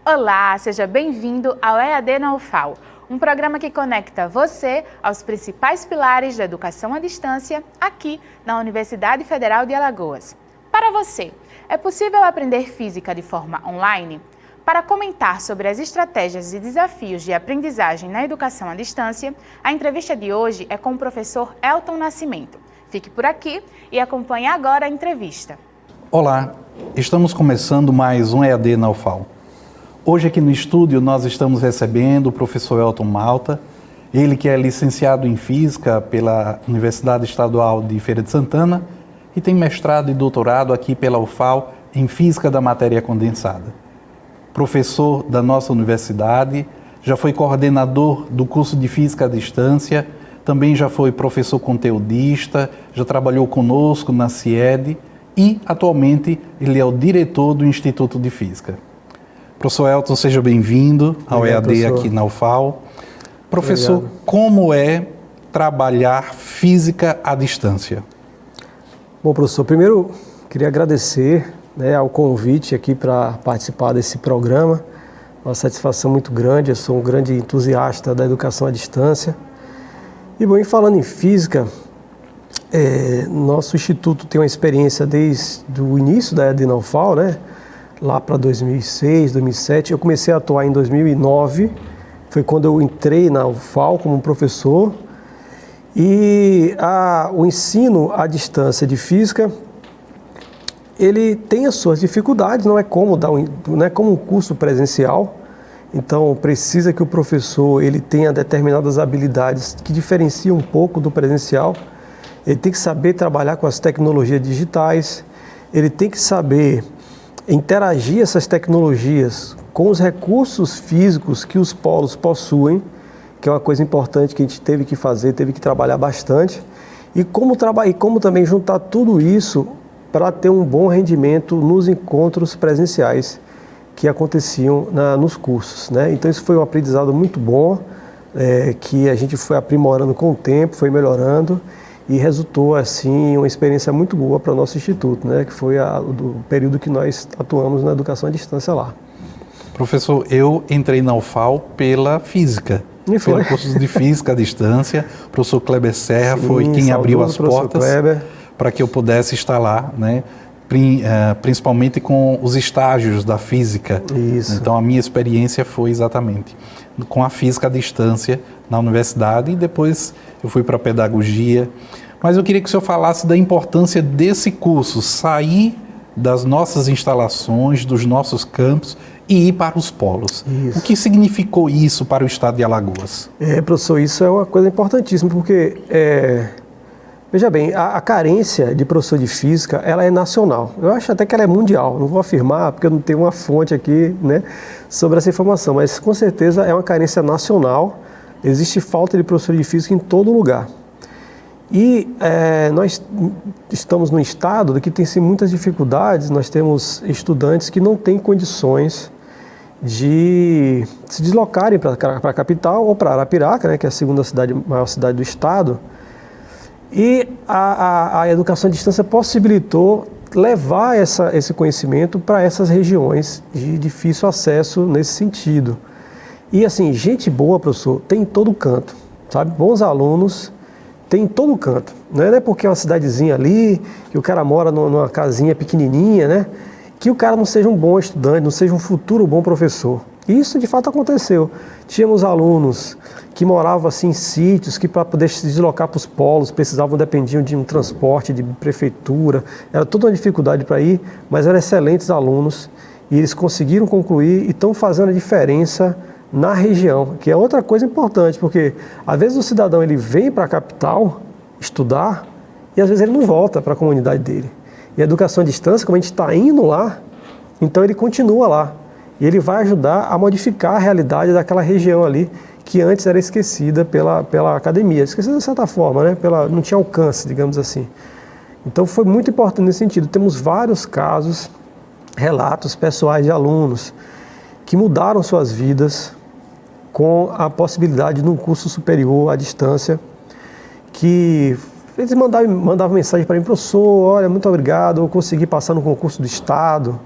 Olá, seja bem-vindo ao EAD na UFAL, um programa que conecta você aos principais pilares da educação à distância aqui na Universidade Federal de Alagoas. Para você, é possível aprender física de forma online? Para comentar sobre as estratégias e desafios de aprendizagem na educação à distância, a entrevista de hoje é com o professor Elton Nascimento. Fique por aqui e acompanhe agora a entrevista. Olá, estamos começando mais um EAD na UFAL. Hoje aqui no estúdio nós estamos recebendo o professor Elton Malta, ele que é licenciado em Física pela Universidade Estadual de Feira de Santana e tem mestrado e doutorado aqui pela UFAL em Física da Matéria Condensada. Professor da nossa universidade, já foi coordenador do curso de Física à Distância, também já foi professor conteudista, já trabalhou conosco na CIED e atualmente ele é o diretor do Instituto de Física. Professor Elton, seja bem-vindo ao EAD professor. Aqui na UFAL. Professor, obrigado. Como é trabalhar física à distância? Bom, professor, primeiro queria agradecer ao convite aqui para participar desse programa. Uma satisfação muito grande, eu sou um grande entusiasta da educação à distância. E bom, falando em física, nosso instituto tem uma experiência desde o início da EAD na UFAL, lá para 2006, 2007. Eu comecei a atuar em 2009, foi quando eu entrei na UFAL como professor. E o ensino à distância de física, ele tem as suas dificuldades, não é como um curso presencial. Então precisa que o professor ele tenha determinadas habilidades que diferenciam um pouco do presencial. Ele tem que saber trabalhar com as tecnologias digitais, ele tem que saber interagir essas tecnologias com os recursos físicos que os polos possuem, que é uma coisa importante que a gente teve que fazer, teve que trabalhar bastante, e como também juntar tudo isso para ter um bom rendimento nos encontros presenciais que aconteciam nos cursos, Então isso foi um aprendizado muito bom, que a gente foi aprimorando com o tempo, foi melhorando, e resultou, assim, uma experiência muito boa para o nosso instituto, que foi o período que nós atuamos na educação à distância lá. Professor, eu entrei na UFAL pela física, pelo curso de Física à Distância. O professor Kleber Serra foi quem abriu as portas para que eu pudesse estar lá, principalmente com os estágios da física. Isso. Então, a minha experiência foi exatamente com a física à distância na universidade e depois eu fui para a pedagogia. Mas eu queria que o senhor falasse da importância desse curso, sair das nossas instalações, dos nossos campos e ir para os polos. Isso. O que significou isso para o estado de Alagoas? Professor, isso é uma coisa importantíssima, porque, veja bem, a carência de professor de física, ela é nacional. Eu acho até que ela é mundial, não vou afirmar, porque eu não tenho uma fonte aqui, sobre essa informação, mas com certeza é uma carência nacional. Existe falta de professor de física em todo lugar. E nós estamos num estado que tem muitas dificuldades. Nós temos estudantes que não têm condições de se deslocarem para a capital ou para Arapiraca, que é a segunda maior cidade do estado. E a educação à distância possibilitou levar esse conhecimento para essas regiões de difícil acesso nesse sentido. E assim, gente boa, professor, tem em todo canto, sabe? Bons alunos tem em todo canto. Não é porque é uma cidadezinha ali, que o cara mora numa casinha pequenininha, que o cara não seja um bom estudante, não seja um futuro bom professor. E isso de fato aconteceu. Tínhamos alunos que moravam assim em sítios, que para poder se deslocar para os polos dependiam de um transporte de prefeitura, era toda uma dificuldade para ir, mas eram excelentes alunos e eles conseguiram concluir e estão fazendo a diferença na região, que é outra coisa importante, porque às vezes o cidadão ele vem para a capital estudar e às vezes ele não volta para a comunidade dele. E a educação à distância, como a gente está indo lá, então ele continua lá. E ele vai ajudar a modificar a realidade daquela região ali, que antes era esquecida pela academia. Esquecida de certa forma, não tinha alcance, digamos assim. Então foi muito importante nesse sentido. Temos vários casos, relatos pessoais de alunos que mudaram suas vidas com a possibilidade de um curso superior à distância, que eles mandavam mensagem para mim: professor, olha, muito obrigado, eu consegui passar no concurso do estado,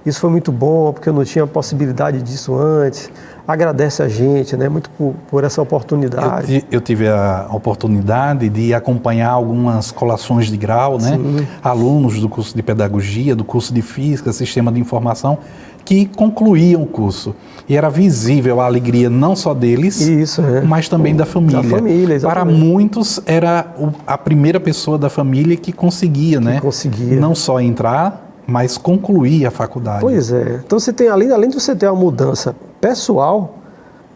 isso foi muito bom, porque eu não tinha possibilidade disso antes. Agradece a gente, né, muito por essa oportunidade. Eu tive a oportunidade de acompanhar algumas colações de grau, né? Alunos do curso de Pedagogia, do curso de Física, Sistema de Informação, que concluíam o curso. E era visível a alegria não só deles, mas também da família. Da família, exatamente. Para muitos, era a primeira pessoa da família que conseguia, né? Conseguia. Não só entrar, mas concluir a faculdade. Pois é. Então você tem, além de você ter uma mudança pessoal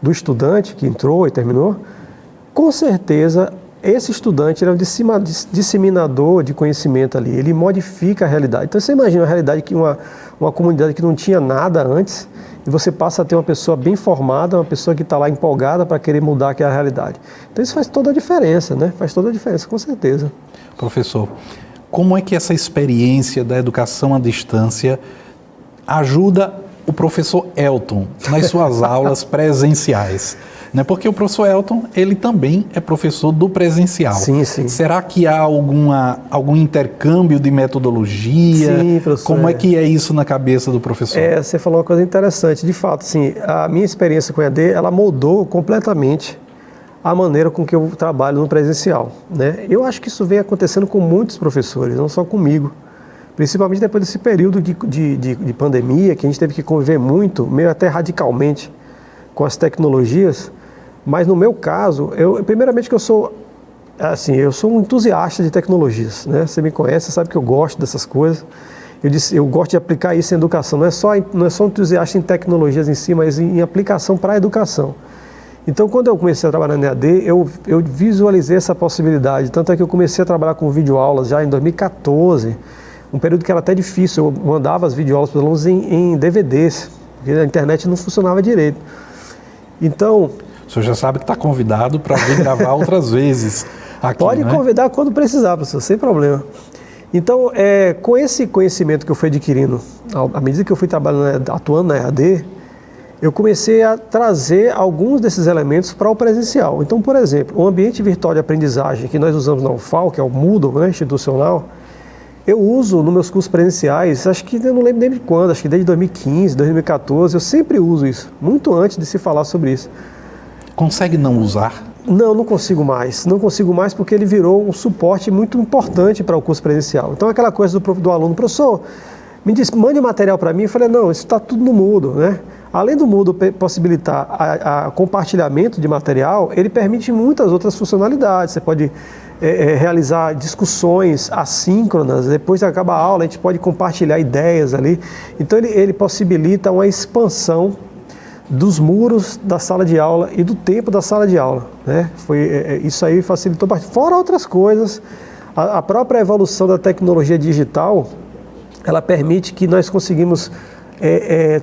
do estudante que entrou e terminou, com certeza esse estudante ele é um disseminador de conhecimento ali, ele modifica a realidade. Então você imagina a realidade que uma comunidade que não tinha nada antes, e você passa a ter uma pessoa bem formada, uma pessoa que está lá empolgada para querer mudar aquela realidade. Então isso faz toda a diferença, né? Faz toda a diferença, com certeza. Professor, como é que essa experiência da educação à distância ajuda o professor Elton nas suas aulas presenciais? Né? Porque o professor Elton, ele também é professor do presencial. Sim, sim. Será que há algum intercâmbio de metodologia? Sim, professor. Como é que é isso na cabeça do professor? Você falou uma coisa interessante. De fato, sim, a minha experiência com o EAD, ela moldou completamente a maneira com que eu trabalho no presencial, né? Eu acho que isso vem acontecendo com muitos professores, não só comigo. Principalmente depois desse período de pandemia, que a gente teve que conviver muito, meio até radicalmente, com as tecnologias. Mas no meu caso, primeiramente que eu sou um entusiasta de tecnologias, né? Você me conhece, você sabe que eu gosto dessas coisas. Eu gosto de aplicar isso em educação. Não é só entusiasta em tecnologias em si, mas em aplicação para a educação. Então, quando eu comecei a trabalhar na EAD, eu visualizei essa possibilidade. Tanto é que eu comecei a trabalhar com videoaulas já em 2014, um período que era até difícil. Eu mandava as videoaulas para os alunos em DVDs, porque a internet não funcionava direito. Então... O senhor já sabe que está convidado para vir gravar outras vezes aqui, Pode convidar quando precisar, professor, sem problema. Então, com esse conhecimento que eu fui adquirindo, à medida que eu fui trabalhando, atuando na EAD, eu comecei a trazer alguns desses elementos para o presencial. Então, por exemplo, o ambiente virtual de aprendizagem que nós usamos na UFAL, que é o Moodle, né, institucional, eu uso nos meus cursos presenciais, acho que eu não lembro nem de quando, acho que desde 2015, 2014, eu sempre uso isso, muito antes de se falar sobre isso. Consegue não usar? Não consigo mais. Não consigo mais porque ele virou um suporte muito importante para o curso presencial. Então, aquela coisa do aluno, professor, me diz, mande material para mim. Eu falei, não, isso está tudo no Moodle, né? Além do Moodle possibilitar a compartilhamento de material, ele permite muitas outras funcionalidades. Você pode realizar discussões assíncronas, depois que acaba a aula, a gente pode compartilhar ideias ali. Então, ele possibilita uma expansão dos muros da sala de aula e do tempo da sala de aula, né? Isso aí facilitou bastante. Fora outras coisas, a própria evolução da tecnologia digital, ela permite que nós conseguimos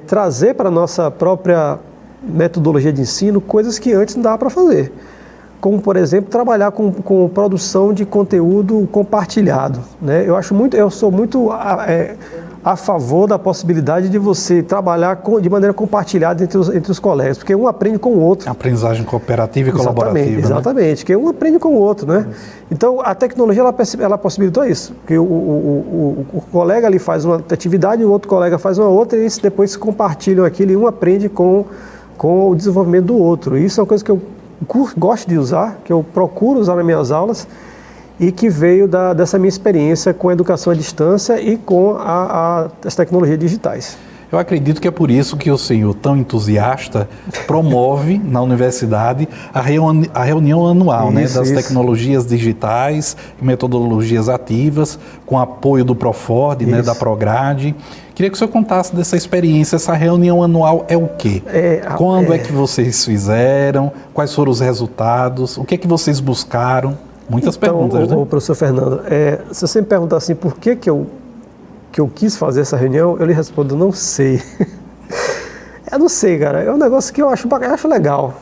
trazer para a nossa própria metodologia de ensino coisas que antes não dava para fazer. Como, por exemplo, trabalhar com produção de conteúdo compartilhado, né? Eu sou muito a favor da possibilidade de você trabalhar de maneira compartilhada entre os colegas, porque um aprende com o outro. Aprendizagem cooperativa e colaborativa. Exatamente, né? Que um aprende com o outro, né? Então, a tecnologia, ela possibilitou isso, que o colega ali faz uma atividade, o outro colega faz uma outra, e eles depois se compartilham aquilo e um aprende com o desenvolvimento do outro. E isso é uma coisa que eu gosto de usar, que eu procuro usar nas minhas aulas, e que veio dessa minha experiência com a educação à distância e com as tecnologias digitais. Eu acredito que é por isso que o senhor, tão entusiasta, promove na universidade a reunião anual, né, das tecnologias digitais e metodologias ativas, com apoio do Proford, né, da Prograde. Queria que o senhor contasse dessa experiência. Essa reunião anual é o quê? Quando é que vocês fizeram? Quais foram os resultados? O que é que vocês buscaram? Muitas perguntas, né? Professor Fernando, se você me perguntar assim, por que eu quis fazer essa reunião, eu lhe respondo, não sei. Eu não sei, cara. É um negócio que eu acho legal.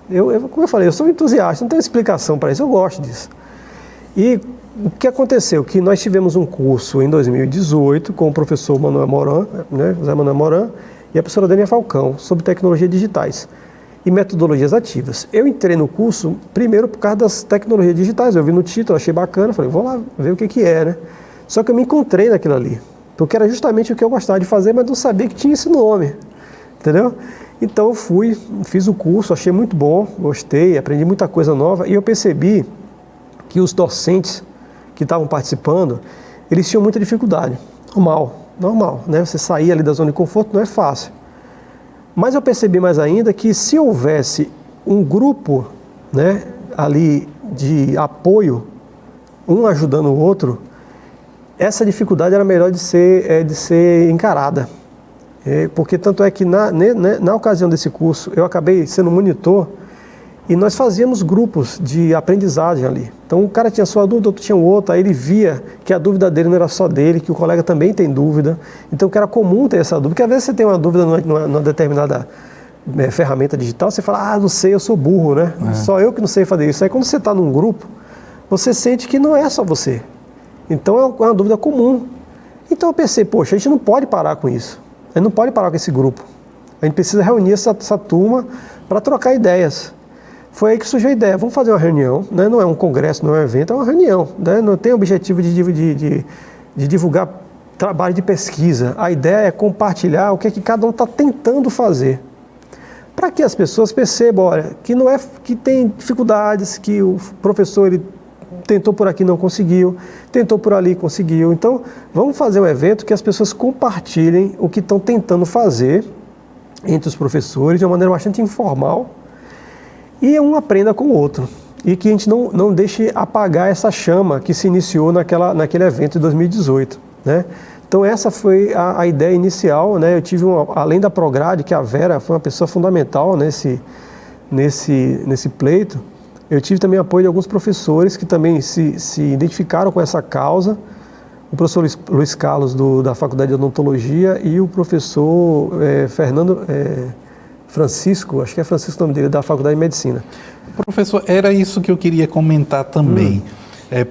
Como eu falei, eu sou um entusiasta, não tenho explicação para isso, eu gosto disso. E o que aconteceu? Que nós tivemos um curso em 2018 com o professor Manuel Moran, né, José Manuel Moran, e a professora Dania Falcão, sobre tecnologias digitais e metodologias ativas. Eu entrei no curso primeiro por causa das tecnologias digitais. Eu vi no título, achei bacana, falei, vou lá ver o que é, né? Só que eu me encontrei naquilo ali. porque era justamente o que eu gostava de fazer, mas não sabia que tinha esse nome, entendeu? Então eu fui, fiz o curso, achei muito bom, gostei, aprendi muita coisa nova e eu percebi que os docentes que estavam participando, eles tinham muita dificuldade. Normal, né? Você sair ali da zona de conforto não é fácil. Mas eu percebi mais ainda que se houvesse um grupo, né, ali de apoio, um ajudando o outro, essa dificuldade era melhor de ser encarada. Porque tanto é que na ocasião desse curso eu acabei sendo monitor e nós fazíamos grupos de aprendizagem ali. Então o cara tinha sua dúvida, outro tinha outra, aí ele via que a dúvida dele não era só dele, que o colega também tem dúvida. Então que era comum ter essa dúvida, porque às vezes você tem uma dúvida numa determinada ferramenta digital, você fala, não sei, eu sou burro, né? Só eu que não sei fazer isso. Aí quando você está num grupo, você sente que não é só você. Então é uma dúvida comum. Então eu pensei, poxa, a gente não pode parar com isso. A gente não pode parar com esse grupo. A gente precisa reunir essa turma para trocar ideias. Foi aí que surgiu a ideia, vamos fazer uma reunião, né? Não é um congresso, não é um evento, é uma reunião, né? Não tem o objetivo de divulgar trabalho de pesquisa. A ideia é compartilhar o que cada um está tentando fazer. Para que as pessoas percebam, olha, que tem dificuldades, que o professor ele tentou por aqui, não conseguiu, tentou por ali, conseguiu. Então, vamos fazer um evento que as pessoas compartilhem o que estão tentando fazer entre os professores de uma maneira bastante informal e um aprenda com o outro. E que a gente não deixe apagar essa chama que se iniciou naquele evento de 2018, né? Então essa foi a ideia inicial, né? Eu tive, além da Prograde, que a Vera foi uma pessoa fundamental nesse pleito, eu tive também apoio de alguns professores que também se identificaram com essa causa, o professor Luiz Carlos da Faculdade de Odontologia e o professor Francisco, acho que é Francisco o nome dele, da Faculdade de Medicina. Professor, era isso que eu queria comentar também,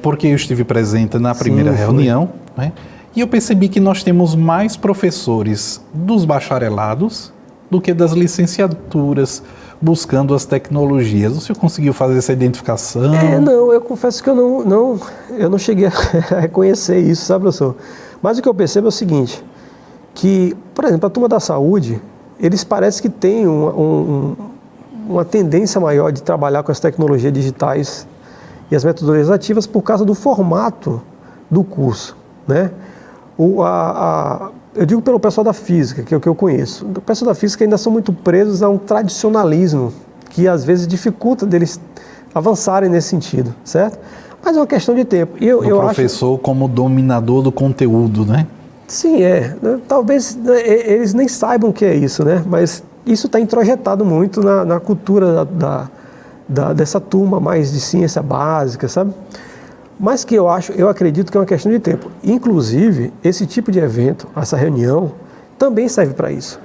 porque eu estive presente na primeira reunião, né? E eu percebi que nós temos mais professores dos bacharelados do que das licenciaturas buscando as tecnologias. O senhor conseguiu fazer essa identificação? Não, eu confesso que eu não cheguei a reconhecer isso, sabe, professor? Mas o que eu percebo é o seguinte, que, por exemplo, a turma da saúde, eles parecem que têm uma tendência maior de trabalhar com as tecnologias digitais e as metodologias ativas por causa do formato do curso, né? Eu digo pelo pessoal da física, que é o que eu conheço. O pessoal da física ainda são muito presos a um tradicionalismo que às vezes dificulta deles avançarem nesse sentido, certo? Mas é uma questão de tempo. O professor como dominador do conteúdo, né? Sim, talvez eles nem saibam o que é isso, né? Mas isso está introjetado muito na cultura dessa turma mais de ciência básica, sabe? Mas que eu acredito que é uma questão de tempo. Inclusive, esse tipo de evento, essa reunião, também serve para isso.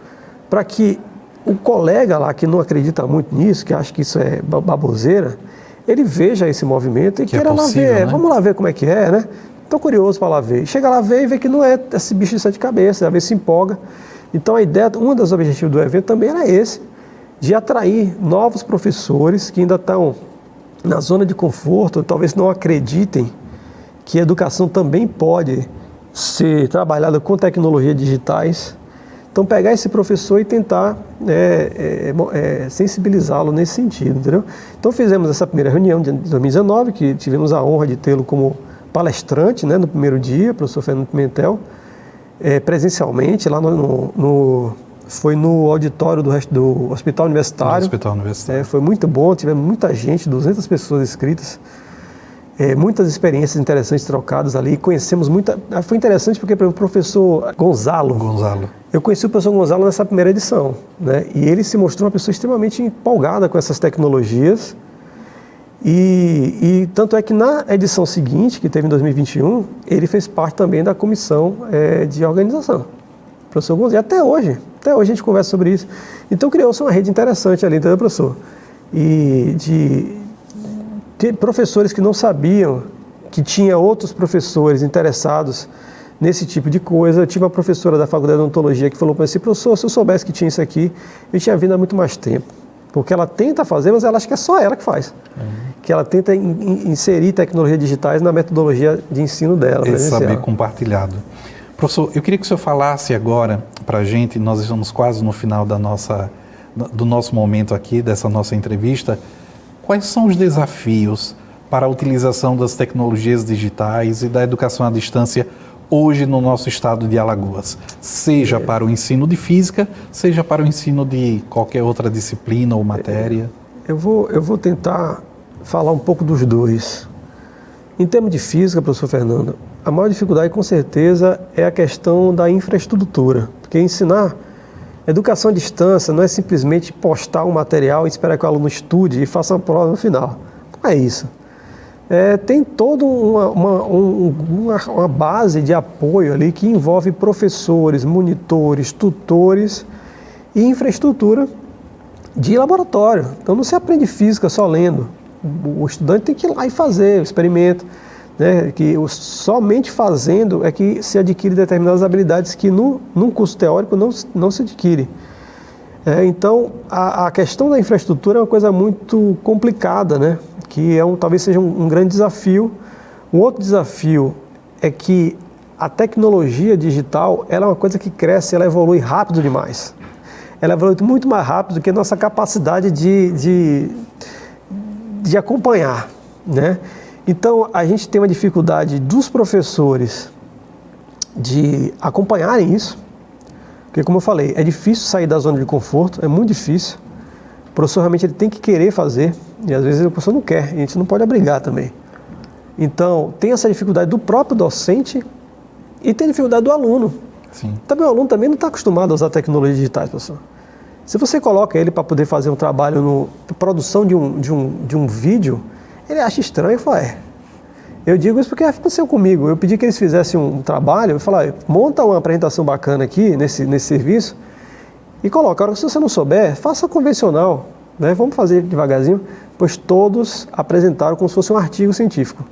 Para que o colega lá que não acredita muito nisso, que acha que isso é baboseira, ele veja esse movimento e queira lá ver. Né? Vamos lá ver como é que é, né? Estou curioso para lá ver. E chega lá ver e vê que não é esse bicho de sete cabeças, às vezes se empolga. Então a ideia, um dos objetivos do evento também era esse, de atrair novos professores que ainda estão na zona de conforto, talvez não acreditem que a educação também pode ser trabalhada com tecnologias digitais. Então pegar esse professor e tentar sensibilizá-lo nesse sentido, entendeu? Então fizemos essa primeira reunião de 2019, que tivemos a honra de tê-lo como palestrante, né, no primeiro dia, professor Fernando Pimentel, presencialmente, lá foi no auditório do Hospital Universitário. Hospital Universitário. Foi muito bom, tivemos muita gente, 200 pessoas inscritas, muitas experiências interessantes trocadas ali, conhecemos muita... Foi interessante porque, por exemplo, o professor Gonzalo, eu conheci o professor Gonzalo nessa primeira edição, né? E ele se mostrou uma pessoa extremamente empolgada com essas tecnologias, e tanto é que na edição seguinte, que teve em 2021, ele fez parte também da comissão de organização. Professor Gonzalo, até hoje a gente conversa sobre isso. Então criou-se uma rede interessante ali, entendeu, professor? E de professores que não sabiam que tinha outros professores interessados nesse tipo de coisa. Eu tive uma professora da Faculdade de Odontologia que falou para mim assim, professor, se eu soubesse que tinha isso aqui, eu tinha vindo há muito mais tempo. Porque ela tenta fazer, mas ela acha que é só ela que faz. Que ela tenta inserir tecnologias digitais na metodologia de ensino dela. Esse saber compartilhado. Professor, eu queria que o senhor falasse agora para a gente, nós estamos quase no final do nosso momento aqui, dessa nossa entrevista, quais são os desafios para a utilização das tecnologias digitais e da educação à distância hoje no nosso estado de Alagoas, seja para o ensino de física, seja para o ensino de qualquer outra disciplina ou matéria? Eu vou tentar falar um pouco dos dois. Em termos de física, professor Fernando, a maior dificuldade com certeza é a questão da infraestrutura, porque ensinar educação à distância não é simplesmente postar um material e esperar que o aluno estude e faça uma prova no final. Não é isso. Tem toda uma base de apoio ali que envolve professores, monitores, tutores e infraestrutura de laboratório. Então não se aprende física só lendo. O estudante tem que ir lá e fazer o experimento, né? Que somente fazendo é que se adquire determinadas habilidades que num curso teórico não se adquire. Então a questão da infraestrutura é uma coisa muito complicada, né? Que talvez seja um grande desafio. Um outro desafio é que a tecnologia digital ela é uma coisa que cresce, ela evolui rápido demais. Ela evolui muito mais rápido do que a nossa capacidade de acompanhar, né? Então, a gente tem uma dificuldade dos professores de acompanharem isso, porque, como eu falei, é difícil sair da zona de conforto, é muito difícil. O professor realmente ele tem que querer fazer, e às vezes o professor não quer, e a gente não pode obrigar também. Então, tem essa dificuldade do próprio docente e tem a dificuldade do aluno. Sim. Também o aluno também não está acostumado a usar tecnologias digitais, professor. Se você coloca ele para poder fazer um trabalho produção de um vídeo, ele acha estranho e fala, Eu digo isso porque aconteceu comigo. Eu pedi que eles fizessem um trabalho, eu falei, monta uma apresentação bacana aqui nesse serviço e coloca. Agora, se você não souber, faça convencional, né? Vamos fazer devagarzinho, pois todos apresentaram como se fosse um artigo científico.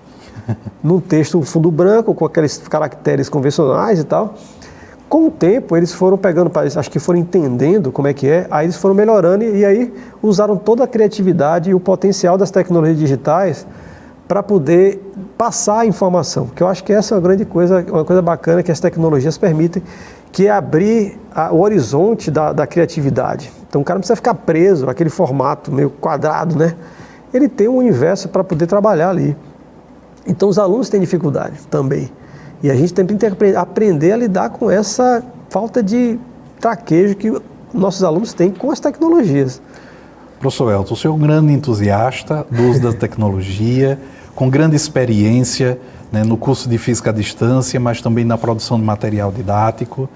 Num texto fundo branco, com aqueles caracteres convencionais e tal. Com o tempo, eles foram pegando, acho que foram entendendo como é que é, aí eles foram melhorando e aí usaram toda a criatividade e o potencial das tecnologias digitais para poder passar a informação. Porque eu acho que essa é uma coisa bacana que as tecnologias permitem, que é abrir o horizonte da criatividade. Então o cara não precisa ficar preso àquele formato meio quadrado, né? Ele tem um universo para poder trabalhar ali. Então os alunos têm dificuldade também. E a gente tem que aprender a lidar com essa falta de traquejo que nossos alunos têm com as tecnologias. Professor Elton, o senhor é um grande entusiasta do uso da tecnologia, com grande experiência, né, no curso de Física à Distância, mas também na produção de material didático,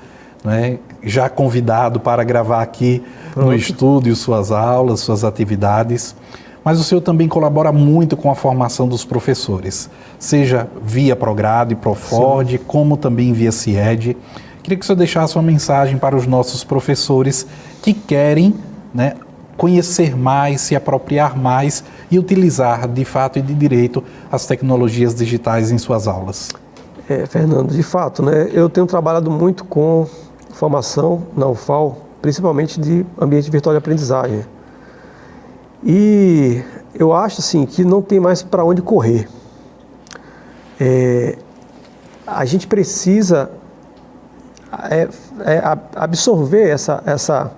né, já convidado para gravar aqui no estúdio suas aulas, suas atividades. Mas o senhor também colabora muito com a formação dos professores, seja via Prograde, Proford, como também via CIED. Queria que o senhor deixasse uma mensagem para os nossos professores que querem, né, conhecer mais, se apropriar mais e utilizar de fato e de direito as tecnologias digitais em suas aulas. Fernando, de fato, né, eu tenho trabalhado muito com formação na UFAL, principalmente de ambiente virtual de aprendizagem. E eu acho assim, que não tem mais para onde correr. A gente precisa absorver essas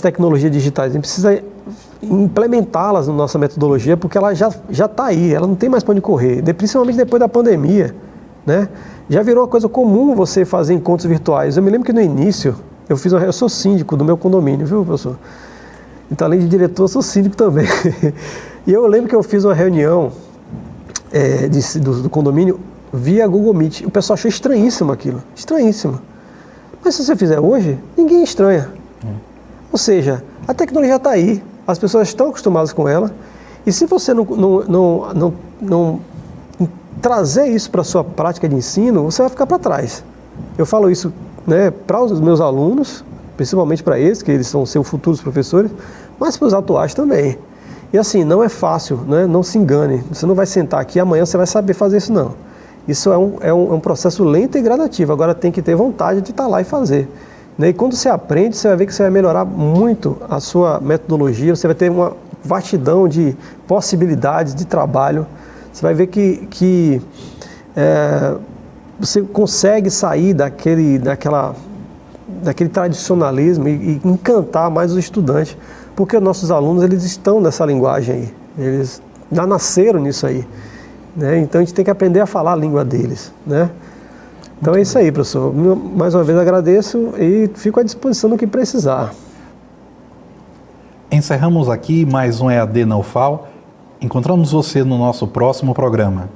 tecnologias digitais, a gente precisa implementá-las na nossa metodologia, porque ela já está aí, ela não tem mais para onde correr, principalmente depois da pandemia, né? Já virou uma coisa comum você fazer encontros virtuais. Eu me lembro que no início, eu sou síndico do meu condomínio, viu, professor? Então, além de diretor, eu sou síndico também. E eu lembro que eu fiz uma reunião do condomínio via Google Meet. O pessoal achou estranhíssimo aquilo, estranhíssimo. Mas se você fizer hoje, ninguém estranha. Ou seja, a tecnologia está aí, as pessoas estão acostumadas com ela, e se você não trazer isso para a sua prática de ensino, você vai ficar para trás. Eu falo isso, né, para os meus alunos, principalmente para eles, que eles vão ser os futuros professores, mas para os atuais também. E assim, não é fácil, né? Não se engane, você não vai sentar aqui e amanhã você vai saber fazer isso não. Isso é um processo lento e gradativo, agora tem que ter vontade de estar lá e fazer. E quando você aprende, você vai ver que você vai melhorar muito a sua metodologia, você vai ter uma vastidão de possibilidades de trabalho, você vai ver que você consegue sair daquele tradicionalismo e encantar mais os estudantes, porque os nossos alunos eles estão nessa linguagem aí, eles já nasceram nisso aí, né? Então a gente tem que aprender a falar a língua deles, né? Então é isso aí, professor. Mais uma vez agradeço e fico à disposição do que precisar. Encerramos aqui mais um EAD na UFAL. Encontramos você no nosso próximo programa.